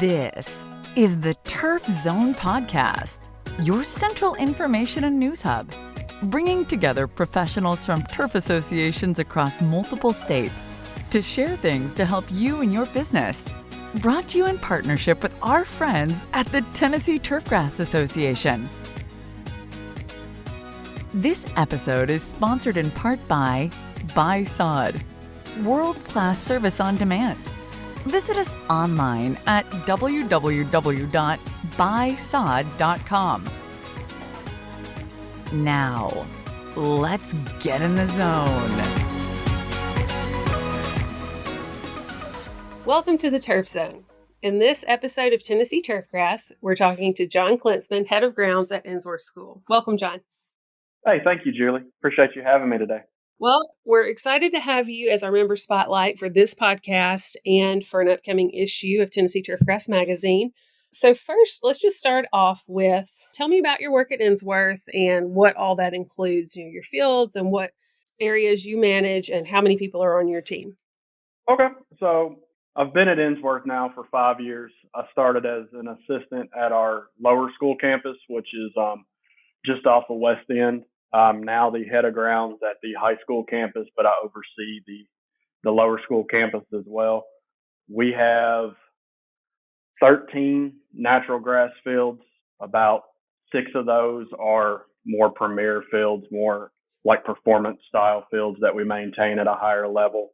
This is the Turf Zone Podcast, your central information and news hub, bringing together professionals from turf associations across multiple states to share things to help you and your business. Brought to you in partnership with our friends at the Tennessee Turfgrass Association. This episode is sponsored in part by Sod, world-class service on demand. Visit us online at www.buysod.com. Now, let's get in the zone. Welcome to the Turf Zone. In this episode of Tennessee Turfgrass, we're talking to John Clintsman, head of grounds at Ensworth School. Welcome, John. Hey, thank you, Julie. Appreciate you having me today. Well, we're excited to have you as our member spotlight for this podcast and for an upcoming issue of Tennessee Turfgrass magazine. So first, let's just start off with, tell me about your work at Ensworth and what all that includes, your fields and what areas you manage and how many people are on your team. Okay, so I've been at Ensworth now for 5 years. I started as an assistant at our lower school campus, which is just off of West End. I'm now the head of grounds at the high school campus, but I oversee the lower school campus as well. We have 13 natural grass fields. About 6 of those are more premier fields, more like performance style fields that we maintain at a higher level.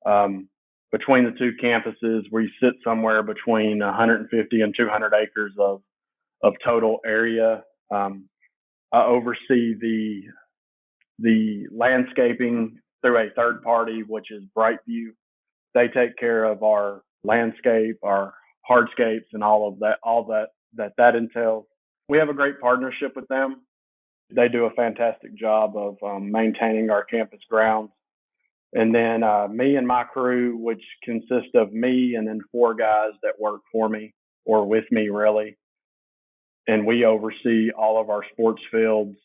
Between the two campuses, we sit somewhere between 150 and 200 acres of total area. I oversee the landscaping through a third party, which is Brightview. They take care of our landscape, our hardscapes, and all that entails. We have a great partnership with them. They do a fantastic job of maintaining our campus grounds. And then me and my crew, which consists of me and then 4 guys that work for me or with me, really. And we oversee all of our sports fields,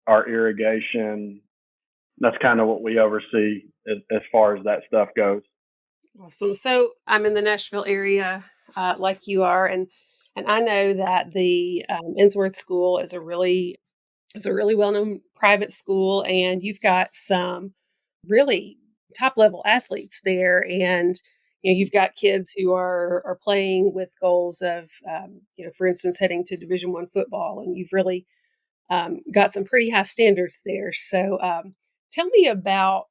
our irrigation. That's kind of what we oversee as far as that stuff goes. Awesome. So I'm in the Nashville area like you are, and I know that the Ensworth School is a really well-known private school, and you've got some really top-level athletes there, and you've got kids who are playing with goals of, for instance, heading to Division I football, and you've really got some pretty high standards there. So tell me about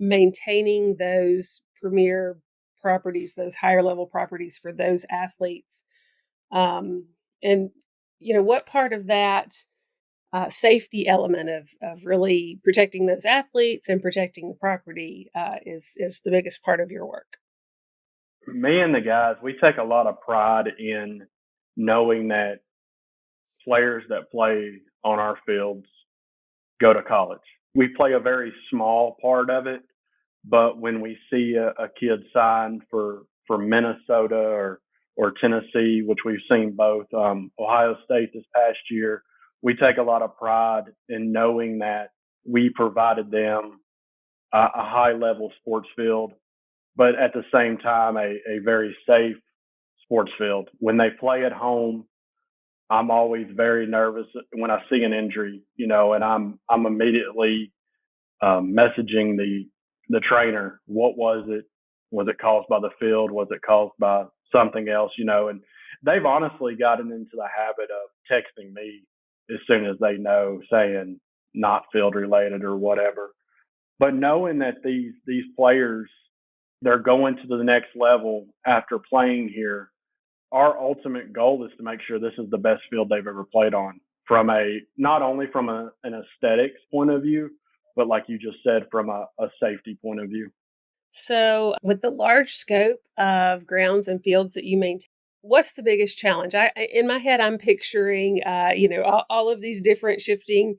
maintaining those premier properties, those higher level properties for those athletes. And, what part of that safety element of really protecting those athletes and protecting the property is the biggest part of your work? Me and the guys, we take a lot of pride in knowing that players that play on our fields go to college. We play a very small part of it, but when we see a kid signed for Minnesota or Tennessee, which we've seen both, Ohio State this past year, we take a lot of pride in knowing that we provided them a high-level sports field, but at the same time, a very safe sports field. When they play at home, I'm always very nervous when I see an injury, and I'm immediately messaging the trainer. What was it? Was it caused by the field? Was it caused by something else? And they've honestly gotten into the habit of texting me as soon as they know, saying not field related or whatever. But knowing that these players, they're going to the next level after playing here, our ultimate goal is to make sure this is the best field they've ever played on, not only from an aesthetics point of view, but like you just said, from a safety point of view. So with the large scope of grounds and fields that you maintain, what's the biggest challenge? In my head, I'm picturing, all of these different shifting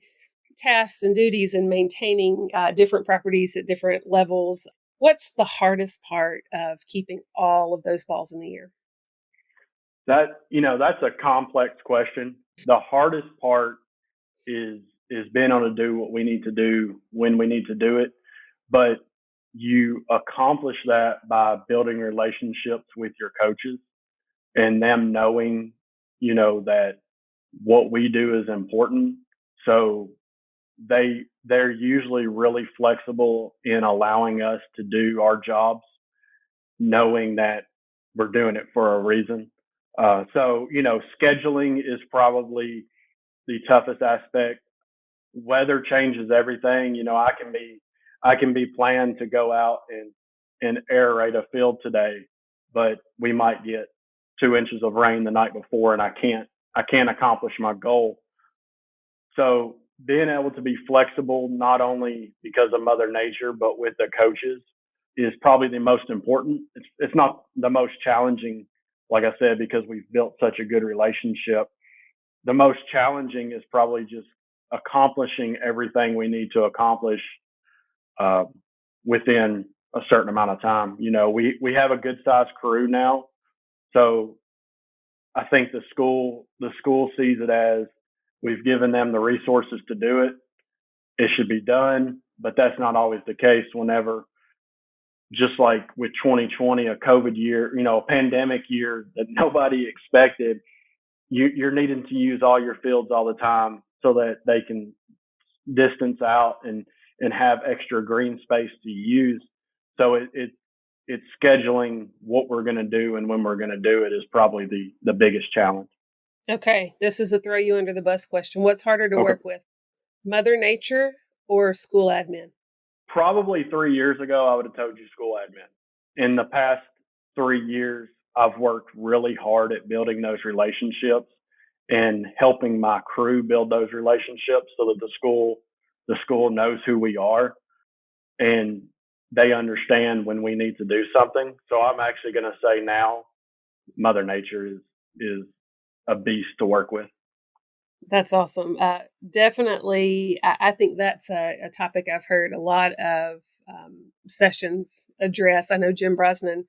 tasks and duties and maintaining different properties at different levels. What's the hardest part of keeping all of those balls in the air? That's a complex question. The hardest part is being able to do what we need to do when we need to do it. But you accomplish that by building relationships with your coaches and them knowing, that what we do is important. So they're usually really flexible in allowing us to do our jobs, knowing that we're doing it for a reason. So scheduling is probably the toughest aspect. Weather changes everything. I can be planned to go out and aerate a field today, but we might get 2 inches of rain the night before, and I can't accomplish my goal. So being able to be flexible, not only because of Mother Nature, but with the coaches, is probably the most important. It's not the most challenging, like I said, because we've built such a good relationship. The most challenging is probably just accomplishing everything we need to accomplish uh, within a certain amount of time. We have a good sized crew now, so I think the school sees it as we've given them the resources to do it. It should be done, but that's not always the case. Whenever, just like with 2020, a COVID year, a pandemic year that nobody expected, you're needing to use all your fields all the time so that they can distance out and have extra green space to use. So it's scheduling what we're going to do and when we're going to do it is probably the biggest challenge. Okay, this is a throw you under the bus question. What's harder to Okay. work with, Mother Nature or school admin? Probably 3 years ago, I would have told you school admin. In the past 3 years, I've worked really hard at building those relationships and helping my crew build those relationships so that the school knows who we are and they understand when we need to do something. So I'm actually going to say now, Mother Nature is a beast to work with. That's awesome. Definitely, I think that's a topic I've heard a lot of sessions address. I know Jim Brosnan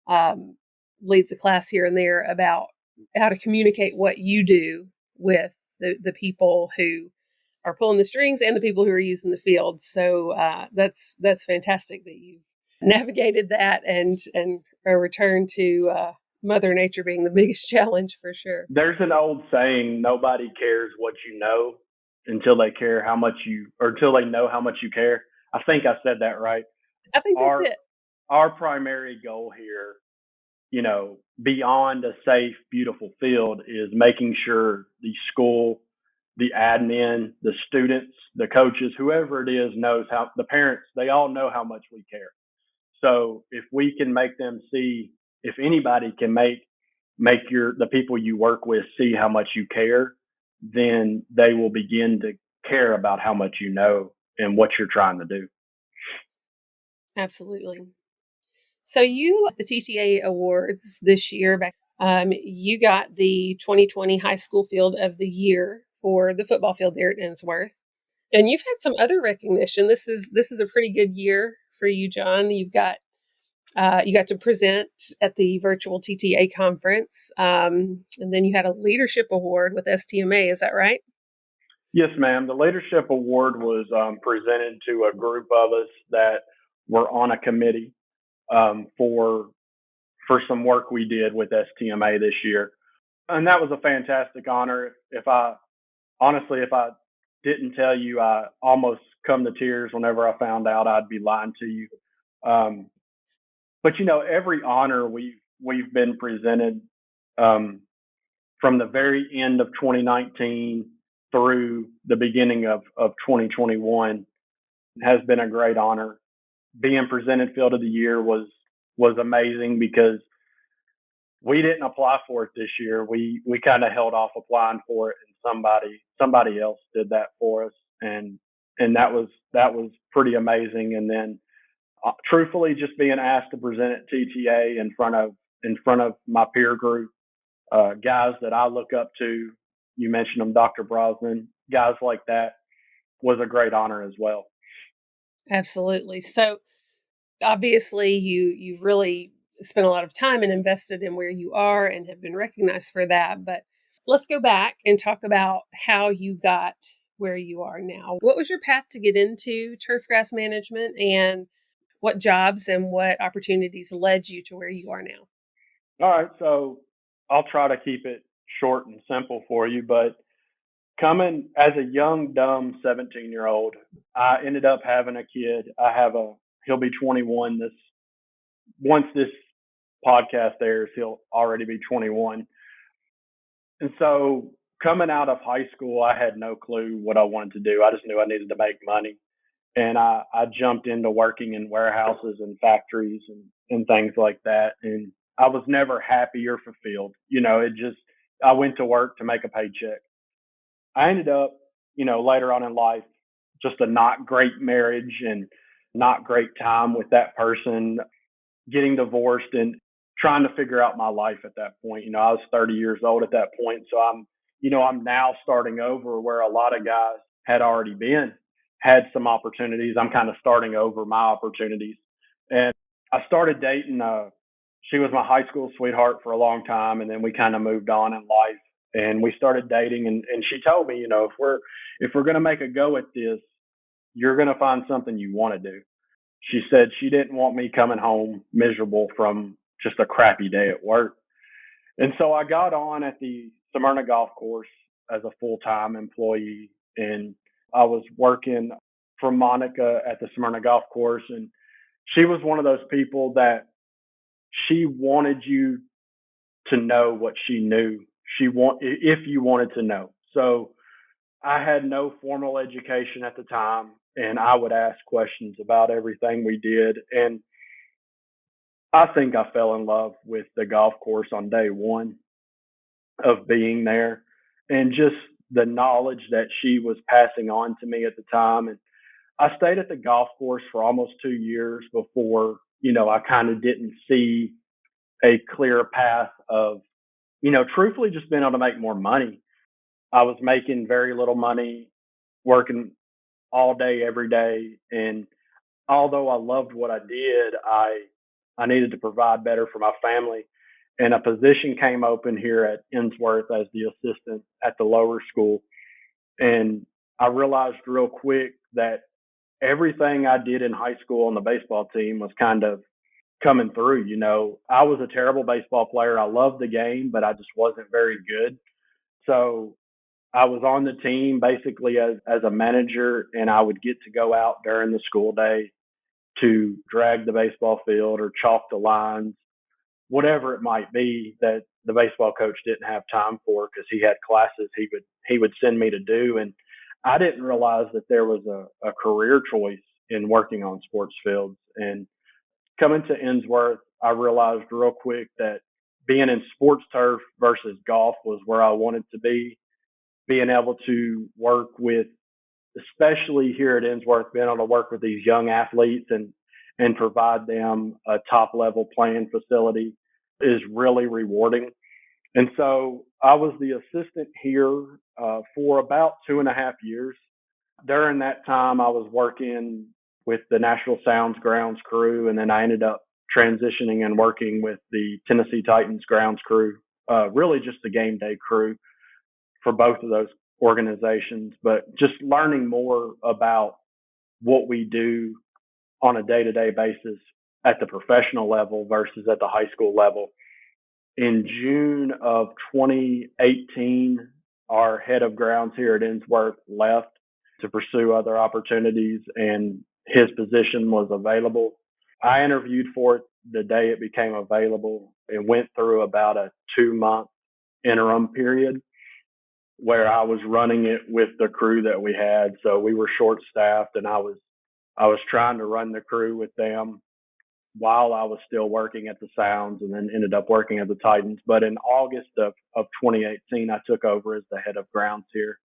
um, leads a class here and there about how to communicate what you do with the people who are pulling the strings and the people who are using the field. So that's fantastic that you've navigated that and a return to Mother Nature being the biggest challenge for sure. There's an old saying, nobody cares what you know until they care how much you, or until they know how much you care. I think I said that right. I think that's Our it. our primary goal here, beyond a safe, beautiful field, is making sure the school, the admin, the students, the coaches, whoever it is, knows how, the parents, they all know how much we care. So if we can make them see, if anybody can make the people you work with see how much you care, then they will begin to care about how much you know and what you're trying to do. Absolutely. So you the TTA awards this year. You got the 2020 High School Field of the Year for the football field there at Ensworth, and you've had some other recognition. This is a pretty good year for you, John. You got to present at the virtual TTA conference, and then you had a leadership award with STMA. Is that right? Yes, ma'am. The leadership award was presented to a group of us that were on a committee for some work we did with STMA this year, and that was a fantastic honor. If I didn't tell you, I almost come to tears whenever I found out. I'd be lying to you. Um, but every honor we've been presented, um, from the very end of 2019 through the beginning of 2021, has been a great honor. Being presented Field of the Year was amazing because we didn't apply for it this year. We kind of held off applying for it, and somebody else did that for us, and that was pretty amazing. And then, truthfully, just being asked to present at TTA in front of my peer group, guys that I look up to. You mentioned them, Dr. Brosnan, guys like that, was a great honor as well. Absolutely. So obviously, you've really spent a lot of time and invested in where you are and have been recognized for that. But let's go back and talk about how you got where you are now. What was your path to get into turfgrass management, and what jobs and what opportunities led you to where you are now? All right, so I'll try to keep it short and simple for you, but coming as a young, dumb 17-year-old, I ended up having a kid. He'll be 21 once this podcast airs, he'll already be 21. And so coming out of high school, I had no clue what I wanted to do. I just knew I needed to make money. And I jumped into working in warehouses and factories and things like that. And I was never happy or fulfilled. I went to work to make a paycheck. I ended up, later on in life, just a not great marriage and not great time with that person, getting divorced and trying to figure out my life at that point. I was 30 years old at that point. So I'm now starting over where a lot of guys had already had some opportunities. I'm kind of starting over my opportunities. And I started dating, she was my high school sweetheart for a long time. And then we kind of moved on in life and we started dating. And she told me, if we're going to make a go at this, you're going to find something you want to do. She said she didn't want me coming home miserable from just a crappy day at work. And so I got on at the Smyrna golf course as a full-time employee. And I was working for Monica at the Smyrna golf course. And she was one of those people that she wanted you to know what she knew. If you wanted to know. So I had no formal education at the time, and I would ask questions about everything we did. And I think I fell in love with the golf course on day one of being there and just the knowledge that she was passing on to me at the time. And I stayed at the golf course for almost 2 years before, I kind of didn't see a clear path of, truthfully just being able to make more money. I was making very little money, working all day, every day. And although I loved what I did, I needed to provide better for my family. And a position came open here at Ensworth as the assistant at the lower school. And I realized real quick that everything I did in high school on the baseball team was kind of coming through. I was a terrible baseball player. I loved the game, but I just wasn't very good. So I was on the team basically as a manager, and I would get to go out during the school day to drag the baseball field or chalk the lines, whatever it might be that the baseball coach didn't have time for because he had classes he would send me to do. And I didn't realize that there was a career choice in working on sports fields. And coming to Ensworth, I realized real quick that being in sports turf versus golf was where I wanted to be. Being able to work with, especially here at Ensworth, being able to work with these young athletes and provide them a top level playing facility is really rewarding. And so I was the assistant here for about 2.5 years. During that time, I was working with the Nashville Sounds grounds crew, and then I ended up transitioning and working with the Tennessee Titans grounds crew, really just the game day crew for both of those organizations, but just learning more about what we do on a day-to-day basis at the professional level versus at the high school level. In June of 2018, our head of grounds here at Ensworth left to pursue other opportunities, and his position was available. I interviewed for it the day it became available and went through about a 2-month interim period where I was running it with the crew that we had. So we were short staffed, and I was trying to run the crew with them while I was still working at the Sounds, and then ended up working at the Titans. But in August of 2018, I took over as the head of grounds here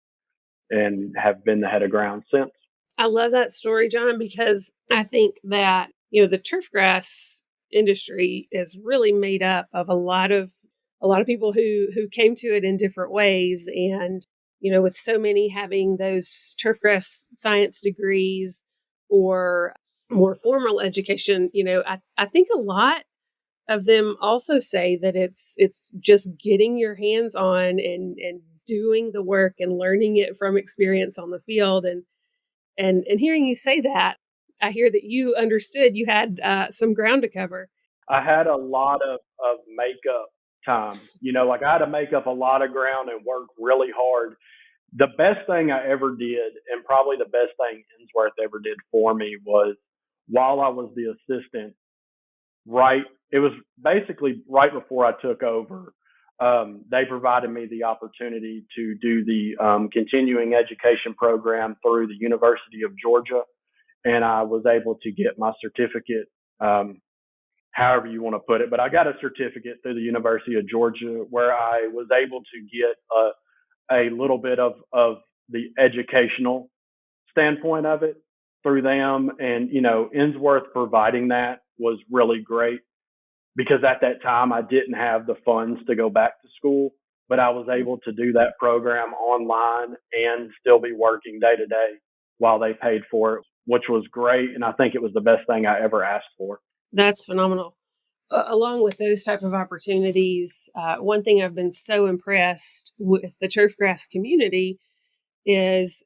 and have been the head of grounds since. I love that story, John, because I think that, the turfgrass industry is really made up of a lot of people who came to it in different ways. And, with so many having those turfgrass science degrees or more formal education, I think a lot of them also say that it's just getting your hands on and doing the work and learning it from experience on the field. And hearing you say that, I hear that you understood you had some ground to cover. I had a lot of makeup time. Like I had to make up a lot of ground and work really hard. The best thing I ever did, and probably the best thing Ensworth ever did for me, was while I was the assistant, right, it was basically right before I took over. They provided me the opportunity to do the continuing education program through the University of Georgia, and I was able to get my certificate, however you want to put it. But I got a certificate through the University of Georgia where I was able to get a little bit of the educational standpoint of it through them. And, Ensworth providing that was really great because at that time I didn't have the funds to go back to school, but I was able to do that program online and still be working day to day while they paid for it, which was great. And I think it was the best thing I ever asked for. That's phenomenal. Along with those type of opportunities, one thing I've been so impressed with the Turfgrass community is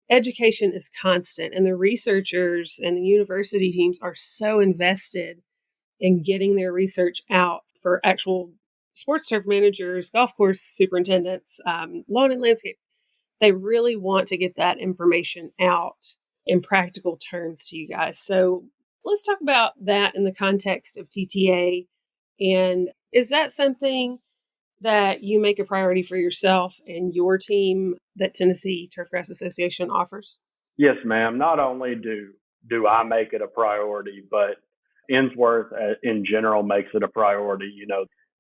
education is constant, and the researchers and the university teams are so invested in getting their research out for actual sports turf managers, golf course superintendents, lawn and landscape. They really want to get that information out in practical terms to you guys. So let's talk about that in the context of TTA. And is that something that you make a priority for yourself and your team that Tennessee Turfgrass Association offers? Yes, ma'am. Not only do I make it a priority, but Ensworth in general makes it a priority.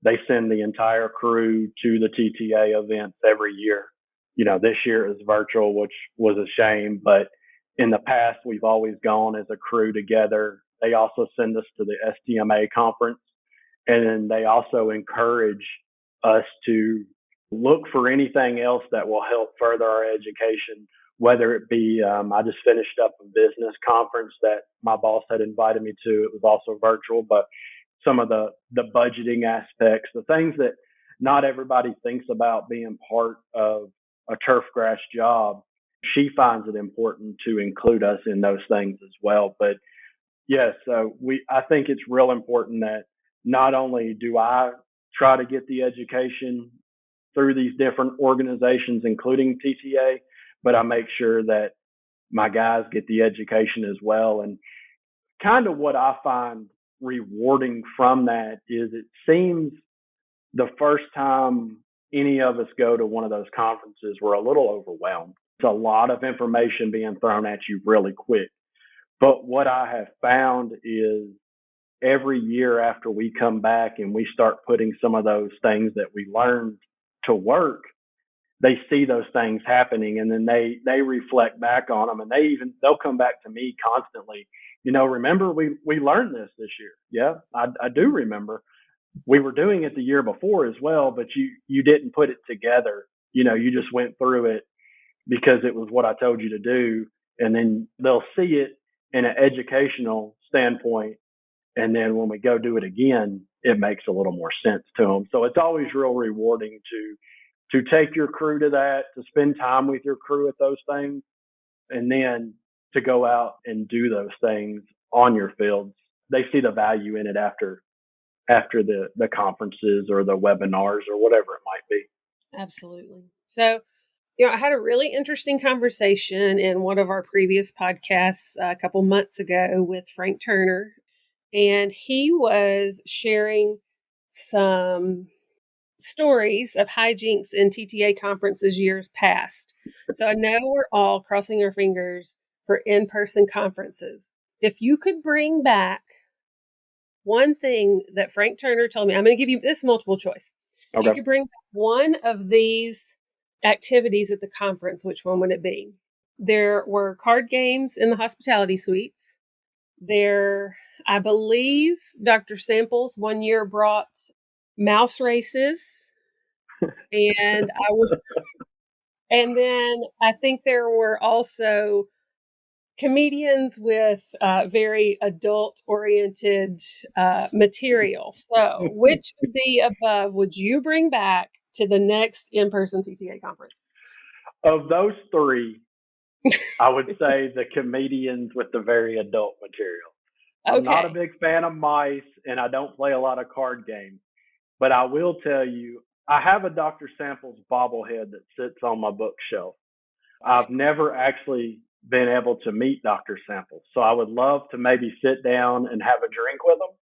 They send the entire crew to the TTA events every year. This year it was virtual, which was a shame, but in the past we've always gone as a crew together. They also send us to the STMA conference, and then they also encourage us to look for anything else that will help further our education, whether it be, I just finished up a business conference that my boss had invited me to. It was also virtual, but some of the budgeting aspects, the things that not everybody thinks about being part of a Turfgrass job, she finds it important to include us in those things as well. But yes, I think it's real important that not only do I try to get the education through these different organizations, including TTA, but I make sure that my guys get the education as well. And kind of what I find rewarding from that is it seems the first time any of us go to one of those conferences, we're a little overwhelmed. It's a lot of information being thrown at you really quick. But what I have found is every year after we come back and we start putting some of those things that we learned to work, they see those things happening, and then they reflect back on them, and they'll come back to me constantly. Remember we learned this year. Yeah, I do remember. We were doing it the year before as well, but you didn't put it together. You just went through it because it was what I told you to do, and then they'll see it in an educational standpoint, and then when we go do it again, it makes a little more sense to them. So it's always real rewarding to take your crew to that, to spend time with your crew at those things, and then to go out and do those things on your fields. They see the value in it after the conferences or the webinars or whatever it might be. Absolutely. So, I had a really interesting conversation in one of our previous podcasts a couple months ago with Frank Turner, and he was sharing some stories of hijinks in TTA conferences years past. So I know we're all crossing our fingers for in-person conferences. If you could bring back one thing that Frank Turner told me, I'm going to give you this multiple choice. Okay. If you could bring back one of these activities at the conference, which one would it be? There were card games in the hospitality suites. I believe Dr. Samples one year brought mouse races, and and then I think there were also comedians with very adult-oriented material. So, which of the above would you bring back to the next in-person TTA conference? Of those three, I would say the comedians with the very adult material. I'm not a big fan of mice, and I don't play a lot of card games. But I will tell you, I have a Dr. Samples bobblehead that sits on my bookshelf. I've never actually been able to meet Dr. Samples. So I would love to maybe sit down and have a drink with him.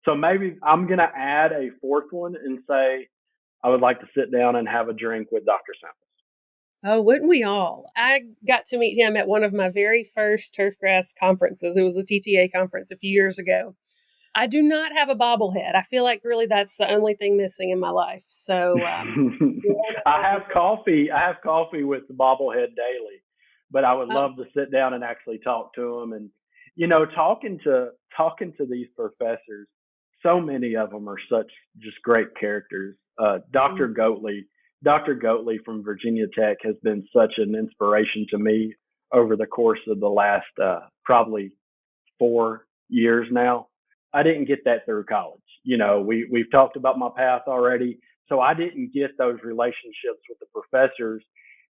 So maybe I'm going to add a fourth one and say I would like to sit down and have a drink with Dr. Samples. Oh, wouldn't we all? I got to meet him at one of my very first Turfgrass conferences. It was a TTA conference a few years ago. I do not have a bobblehead. I feel like really that's the only thing missing in my life. So I have coffee. I have coffee with the bobblehead daily, but I would oh, love to sit down and actually talk to them. And talking to these professors, so many of them are such just great characters. Dr. Goatley from Virginia Tech has been such an inspiration to me over the course of the last probably 4 years now. I didn't get that through college. We've talked about my path already. So I didn't get those relationships with the professors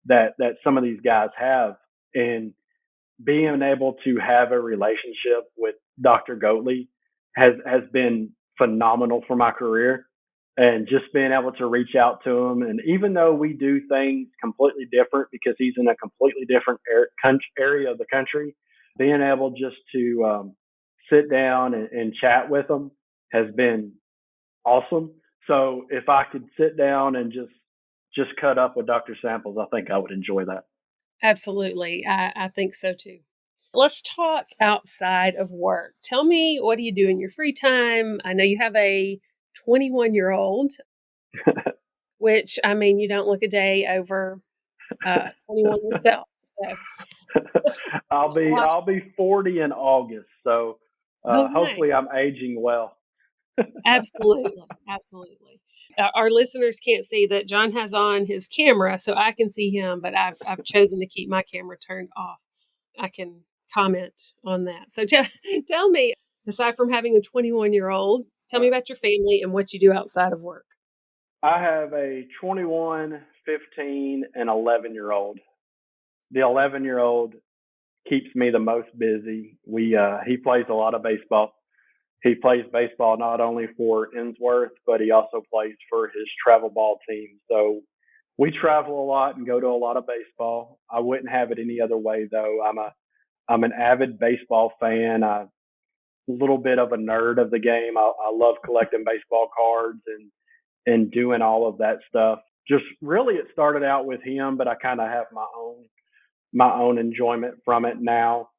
that some of these guys have. And being able to have a relationship with Dr. Goatley has been phenomenal for my career. And just being able to reach out to him, and even though we do things completely different because he's in a completely different area of the country, being able just to sit down and chat with him has been awesome. So if I could sit down and just cut up with Dr. Samples, I think I would enjoy that. absolutely. I think so too. Let's talk outside of work. Tell me, what do you do in your free time? I know you have a 21-year-old, which, I mean, you don't look a day over 21 yourself. So I'll be 40 in August, so oh, nice. hopefully I'm aging well. Absolutely. Absolutely. Our listeners can't see that John has on his camera, so I can see him, but I've chosen to keep my camera turned off. I can comment on that. So tell me, aside from having a 21-year-old, tell me about your family and what you do outside of work. I have a 21, 15, and 11-year-old. The 11-year-old keeps me the most busy. He plays a lot of baseball. He plays baseball not only for Ensworth, but he also plays for his travel ball team. So we travel a lot and go to a lot of baseball. I wouldn't have it any other way though. I'm an avid baseball fan. I'm a little bit of a nerd of the game. I love collecting baseball cards and doing all of that stuff. Just really, it started out with him, but I kind of have my own enjoyment from it now.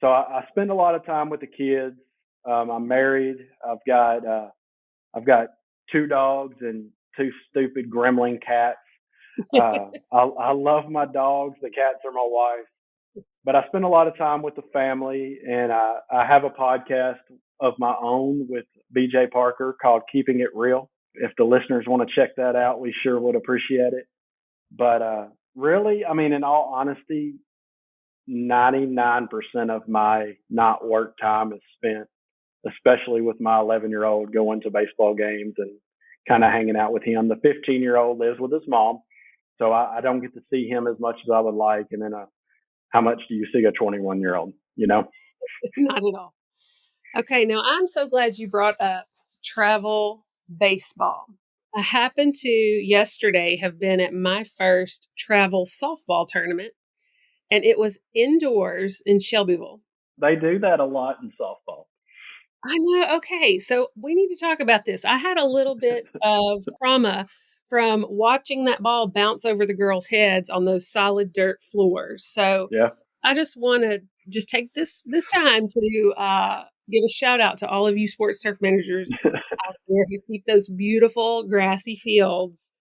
So I spend a lot of time with the kids. I'm married. I've got two dogs and two stupid gremlin cats. I love my dogs. The cats are my wife. But I spend a lot of time with the family, and I have a podcast of my own with BJ Parker called Keeping It Real. If the listeners want to check that out, we sure would appreciate it. But really, I mean, in all honesty, 99% of my not work time is spent, especially with my 11-year-old, going to baseball games and kind of hanging out with him. The 15-year-old lives with his mom, so I don't get to see him as much as I would like. And then how much do you see a 21-year-old, you know? Not at all. Okay, now I'm so glad you brought up travel baseball. I happened to yesterday have been at my first travel softball tournament, and it was indoors in Shelbyville. They do that a lot in softball. I know. Okay, so we need to talk about this. I had a little bit of trauma from watching that ball bounce over the girls' heads on those solid dirt floors. So Yeah. I just want to just take this time to give a shout out to all of you sports turf managers out there who keep those beautiful grassy fields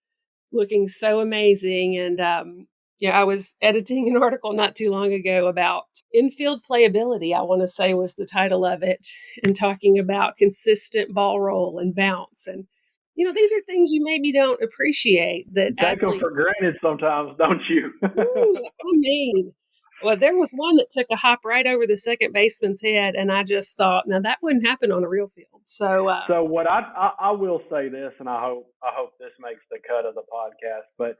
looking so amazing. And yeah, I was editing an article not too long ago about infield playability, I want to say was the title of it, and talking about consistent ball roll and bounce. And, these are things you maybe don't appreciate that You take them athletes. for granted sometimes, don't you? I mean, well, there was one that took a hop right over the second baseman's head, and I just thought, now that wouldn't happen on a real field. So, So what I will say this, and I hope this makes the cut of the podcast, but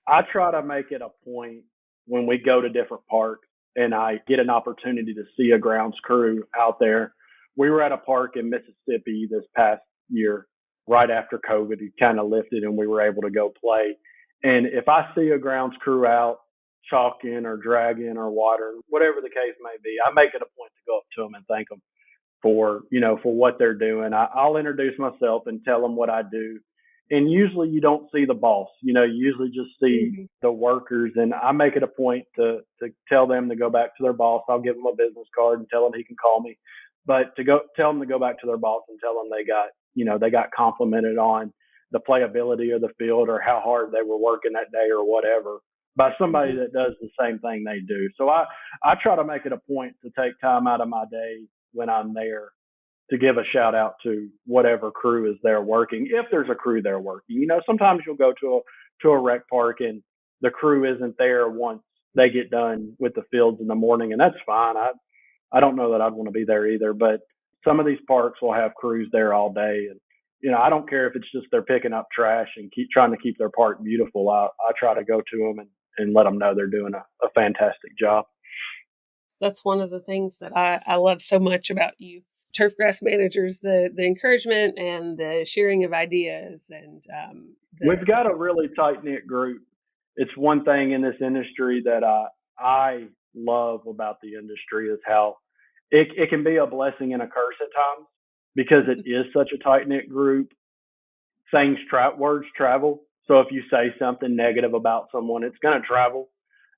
I try to make it a point when we go to different parks and I get an opportunity to see a grounds crew out there. We were at a park in Mississippi this past year, right after COVID, it kind of lifted and we were able to go play. And if I see a grounds crew out chalking or dragging or watering, whatever the case may be, I make it a point to go up to them and thank them for, for what they're doing. I'll introduce myself and tell them what I do. And usually you don't see the boss, you usually just see the workers. And I make it a point to tell them to go back to their boss. I'll give them a business card and tell them he can call me, but tell them to go back to their boss and tell them they got complimented on the playability of the field or how hard they were working that day or whatever by somebody that does the same thing they do. So I try to make it a point to take time out of my day when I'm there to give a shout out to whatever crew is there working. If there's a crew there working, sometimes you'll go to a rec park and the crew isn't there once they get done with the fields in the morning, and that's fine. I don't know that I'd want to be there either, but some of these parks will have crews there all day. And, I don't care if it's just they're picking up trash and trying to keep their park beautiful. I try to go to them and let them know they're doing a fantastic job. That's one of the things that I love so much about you Turfgrass managers, the encouragement and the sharing of ideas. And we've got a really tight-knit group. It's one thing in this industry that I love about the industry is how it can be a blessing and a curse at times because it is such a tight-knit group. Words travel. So if you say something negative about someone, it's going to travel.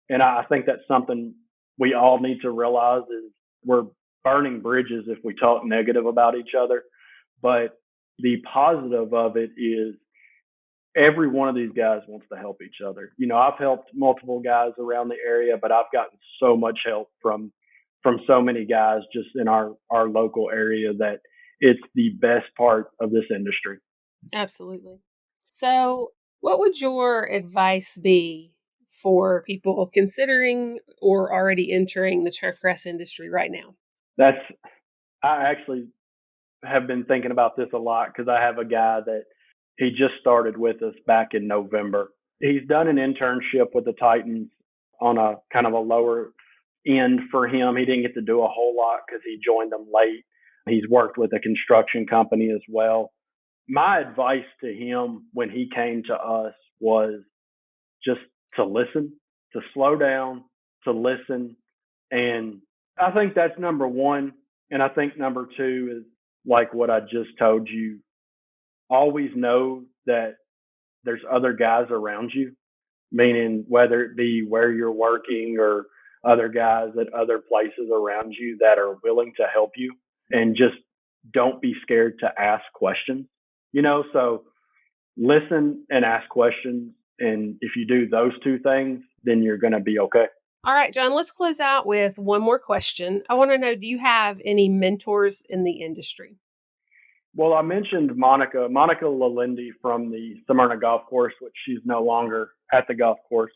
And I think that's something we all need to realize is we're burning bridges if we talk negative about each other. But the positive of it is every one of these guys wants to help each other. I've helped multiple guys around the area, but I've gotten so much help from so many guys just in our local area that it's the best part of this industry. Absolutely. So what would your advice be for people considering or already entering the turfgrass industry right now? I actually have been thinking about this a lot because I have a guy that he just started with us back in November. He's done an internship with the Titans on a kind of a lower end for him. He didn't get to do a whole lot because he joined them late. He's worked with a construction company as well. My advice to him when he came to us was just to listen, to slow down, to listen. And I think that's number one. And I think number two is like what I just told you. Always know that there's other guys around you, meaning whether it be where you're working or other guys at other places around you that are willing to help you, and just don't be scared to ask questions, so listen and ask questions. And if you do those two things, then you're going to be okay. All right, John, let's close out with one more question. I want to know, do you have any mentors in the industry? Well, I mentioned Monica Lalindi from the Smyrna Golf Course, which she's no longer at the golf course.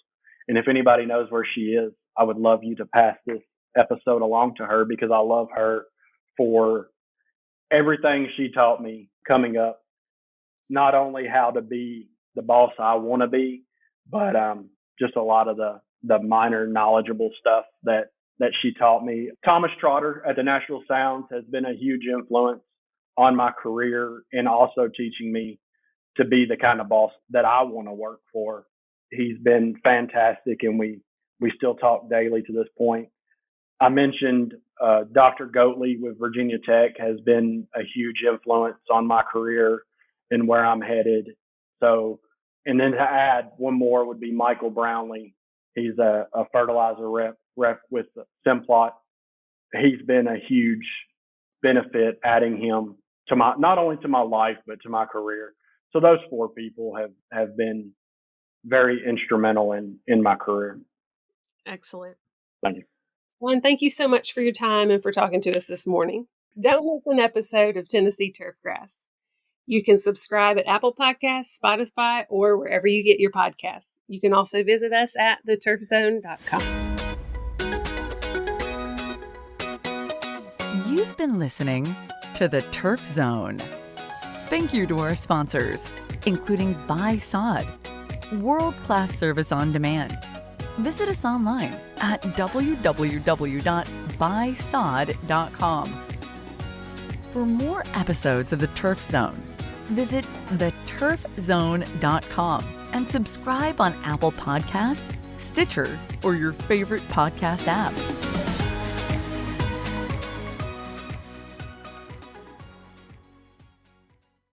And if anybody knows where she is, I would love you to pass this episode along to her because I love her for everything she taught me coming up. Not only how to be the boss I want to be, but just a lot of the minor knowledgeable stuff that she taught me. Thomas Trotter at the Nashville Sounds has been a huge influence on my career and also teaching me to be the kind of boss that I want to work for. He's been fantastic, and we still talk daily to this point. I mentioned Dr. Goatley with Virginia Tech has been a huge influence on my career and where I'm headed. So, and then to add one more would be Michael Brownlee. He's a fertilizer rep with Simplot. He's been a huge benefit adding him to not only to my life, but to my career. So those four people have been very instrumental in my career. Excellent. Thank you. Well, and thank you so much for your time and for talking to us this morning. Don't miss an episode of Tennessee Turfgrass. You can subscribe at Apple Podcasts, Spotify, or wherever you get your podcasts. You can also visit us at theturfzone.com. You've been listening to The Turf Zone. Thank you to our sponsors, including Buy Sod, world-class service on demand. Visit us online at www.buysod.com. For more episodes of The Turf Zone, Visit theturfzone.com and subscribe on Apple Podcasts, Stitcher, or your favorite podcast app.